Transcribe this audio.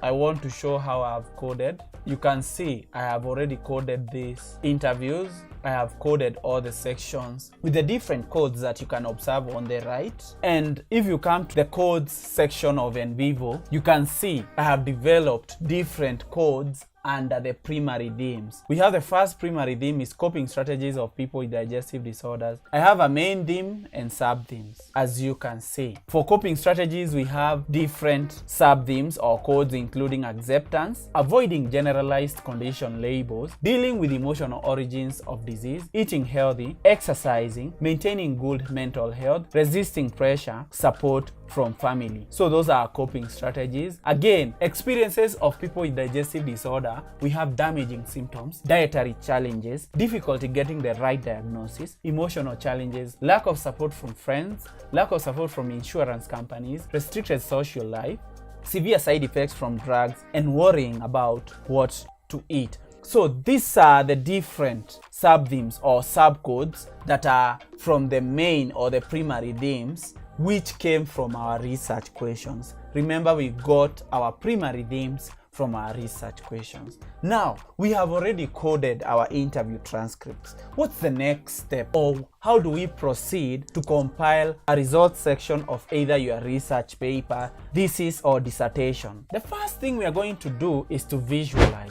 I want to show how I've coded. You can see I have already coded these interviews. I have coded all the sections with the different codes that you can observe on the right. And if you come to the codes section of NVivo, you can see I have developed different codes under the primary themes. We have the first primary theme is coping strategies of people with digestive disorders. I have a main theme and sub-themes, as you can see. For coping strategies, we have different sub-themes or codes including acceptance, avoiding generalized condition labels, dealing with emotional origins of disease, eating healthy, exercising, maintaining good mental health, resisting pressure, support from family. So those are coping strategies. Again, experiences of people with digestive disorder, we have damaging symptoms, dietary challenges, difficulty getting the right diagnosis, emotional challenges, lack of support from friends, lack of support from insurance companies, restricted social life, severe side effects from drugs, and worrying about what to eat. So these are the different sub-themes or sub-codes that are from the main or the primary themes, which came from our research questions. Remember, we got our primary themes from our research questions. Now, we have already coded our interview transcripts. What's the next step, or how do we proceed to compile a results section of either your research paper, thesis, or dissertation? The first thing we are going to do is to visualize.